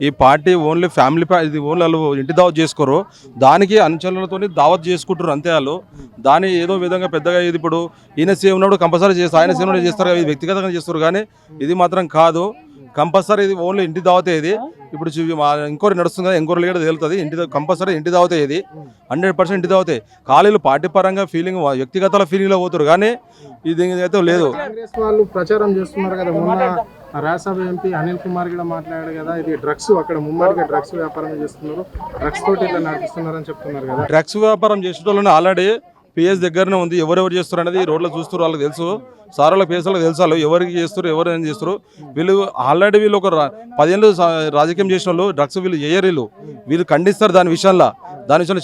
ఈ party only family ఇది only వాళ్ళు ఇంటి దావత్ చేసుకోరు, దానికి అంచెలతో దావత్ చేసుకుంటారు అంతే. వాళ్ళు దాని ఏదో విధంగా పెద్దగా ఇది ఇప్పుడు ఈయన సీఎం ఉన్నప్పుడు కంపల్సరీ చేస్తారు, ఆయన సీఎం చేస్తారు, ఇది వ్యక్తిగతంగా చేస్తారు. కానీ ఇది మాత్రం కాదు, కంపల్సరీ ఇది ఓన్లీ ఇంటి దావతే. ఇది ఇప్పుడు ఎంక్వైరీ నడుస్తుంది కదా, ఎంక్వైరీ కూడా తేలుతుంది. కంపల్సరీ ఇంటి దావతే, ఇది 100% ఇంటి దావతే. ఖాళీలు పార్టీ పరంగా ఫీలింగ్ వ్యక్తిగత ఫీలింగ్లో పోతారు, కానీ ఇది అయితే లేదు. కాంగ్రెస్ వాళ్ళు ప్రచారం చేస్తున్నారు కదా, మొన్న రాజ్యసభ ఎంపీ అనిల్ కుమార్ కూడా మాట్లాడాడు కదా, ఇది డ్రగ్స్ అక్కడ ముమ్మడిగా డ్రగ్స్ వ్యాపారం చేస్తున్నారు, డ్రగ్స్ తోటి ఇట్లా నడిపిస్తున్నారని చెప్తున్నారు కదా. డ్రగ్స్ వ్యాపారం చేసేటోళ్ళని ఆల్రెడీ పిఎస్ దగ్గరనే ఉంది, ఎవరెవరు చేస్తారు అనేది రోడ్లో చూస్తారు, వాళ్ళకి తెలుసు. సార్ వాళ్ళకి పిఎస్ వాళ్ళకి తెలుసు, వాళ్ళు ఎవరికి చేస్తారు, ఎవరు ఏం చేస్తారు. వీళ్ళు ఆల్రెడీ వీళ్ళు ఒక 10 ఏళ్ళు రాజకీయం చేసిన వాళ్ళు డ్రగ్స్ వీళ్ళు చేయరు, వీళ్ళు ఖండిస్తారు దాని విషయంలో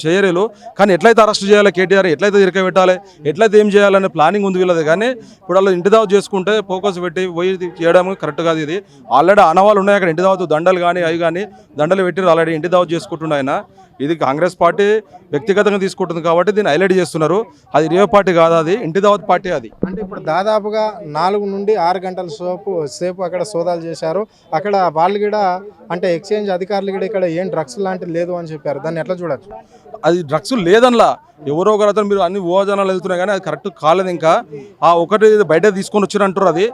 చేయరు. కానీ ఎట్లయితే అరెస్ట్ చేయాలి కేటీఆర్, ఎట్లయితే ఇరకబెట్టాలి, ఎట్లయితే ఏం చేయాలనే ప్లానింగ్ ఉంది వీళ్ళది. కానీ ఇప్పుడు వాళ్ళు ఇంటి దావత్ చేసుకుంటే ఫోకస్ పెట్టి పోయి చేయడం కరెక్ట్ కాదు. ఇది ఆల్రెడీ ఆనవాళ్ళు ఉన్నాయి అక్కడ, ఇంటి దావత్ దండలు కానీ అవి కానీ దండలు పెట్టి ఆల్రెడీ ఇంటి దావత్ చేసుకుంటుండే ఆయన. ఇది కాంగ్రెస్ పార్టీ వ్యక్తిగతంగా తీసుకుంటుంది కాబట్టి దీన్ని హైలైట్ చేస్తున్నారు. అది రియో పార్టీ కాదు, అది ఇంటి దావత్ పార్టీ. అది అంటే ఇప్పుడు దాదాపుగా 4 నుండి 6 గంటల సేపు అక్కడ సోదాలు చేశారు. అక్కడ వాళ్ళు కూడా అంటే ఎక్స్చేంజ్ అధికారులు కూడా ఇక్కడ ఏం డ్రగ్స్ లాంటిది లేదు అని చెప్పారు. దాన్ని ఎట్లా చూడొచ్చు? అది డ్రగ్స్ లేదనలా, ఎవరో ఒకరు అతను మీరు అన్ని ఊహాజనాలు వెళ్తున్నాయి, కానీ అది కరెక్ట్ కాలేదు. ఇంకా ఆ ఒకటి బయట తీసుకొని వచ్చారు అంటారు,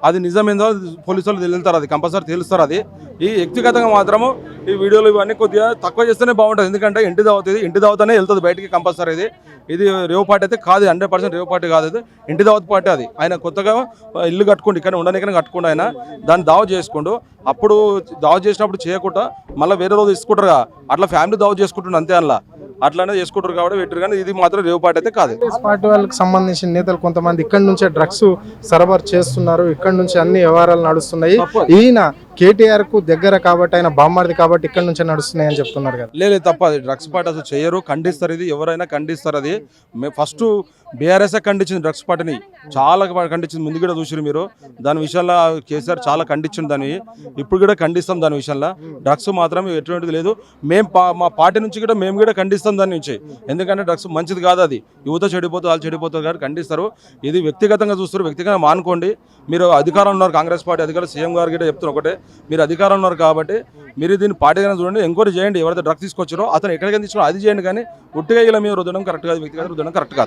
అది నిజమేందో పోలీసు వాళ్ళు వెళ్తారు, అది కంపల్సరీ తెలుస్తారు. అది ఈ వ్యక్తిగతంగా మాత్రము ఈ వీడియోలు ఇవన్నీ కొద్దిగా తక్కువ చేస్తేనే బాగుంటుంది, ఎందుకంటే ఇంటి దావతనే వెళ్తుంది బయటికి కంపల్సరీ. ఇది రేవ్ పార్టీ అయితే కాదు, 100% రేవ్ పార్టీ కాదు, ఇది ఇంటి దావత్ పార్టీ. అది ఆయన కొత్తగా ఇల్లు కట్టుకోండి, ఇక్కడ ఉండడానికి కట్టుకోండి, ఆయన దాన్ని దావత్ చేసుకోండు. అప్పుడు దావత్ చేసినప్పుడు చేయకుండా మళ్ళీ వేరే రోజు తీసుకుంటారు, అట్లా ఫ్యామిలీ దావత్ చేసుకుంటుండే అంతే. అలా అట్లానే చేసుకుంటారు కాబట్టి పెట్టారు, కానీ ఇది మాత్రం రేవ్ పార్టీ అయితే కాదు. పార్టీ వాళ్ళకి సంబంధించిన నేతలు కొంతమంది ఇక్కడ నుంచే డ్రగ్స్ సరఫరా చేస్తున్నారు, ఇక్కడ నుంచి అన్ని వ్యవహారాలు నడుస్తున్నాయి. ఈయన కేటీఆర్ కు దగ్గర కాబట్టి, ఆయన బామ్మర్ది కాబట్టి ఇక్కడ నుంచే నడుస్తున్నాయి అని చెప్తున్నారు కదా. లేదు తప్ప, అది డ్రగ్స్ పార్టీ అసలు చేయరు, ఖండిస్తారు. ఇది ఎవరైనా ఖండిస్తారు. అది ఫస్ట్ బీఆర్ఎస్ ఖండించింది డ్రగ్స్ పార్టీని, చాలా ఖండించింది. ముందు కూడా చూసారు మీరు, దాని విషయంలో కేసీఆర్ చాలా ఖండించింది దాన్ని. ఇప్పుడు కూడా ఖండిస్తాం దాని విషయంలో. డ్రగ్స్ మాత్రం ఎటువంటిది లేదు. మా పార్టీ నుంచి కూడా మేము కూడా ఖండిస్తాం దాని నుంచి, ఎందుకంటే డ్రగ్స్ మంచిది కాదు. అది యువత చెడిపోతుంది, వాళ్ళు చెడిపోతారు కాబట్టి ఖండిస్తారు. ఇది వ్యక్తిగతంగా చూస్తారు, వ్యక్తిగతంగా మానుకోండి. మీరు అధికారం ఉన్నారు, కాంగ్రెస్ పార్టీ అధికారులు, సీఎం గారు కూడా చెప్తున్నారు ఒకటే, మీరు అధికారం ఉన్నారు కాబట్టి మీరు దీన్ని పార్టీగా చూడండి, ఎంక్వైరీ చేయండి. ఎవరైతే డ్రగ్స్ తీసుకొచ్చారో అతను ఎక్కడికైనా తీసుకున్నారో అది చేయండి, కానీ ఉట్టిగా ఇలా మీరు రుద్దడం కరెక్ట్ కాదు, వ్యక్తిగత రుద్దడం కరెక్ట్ కాదు.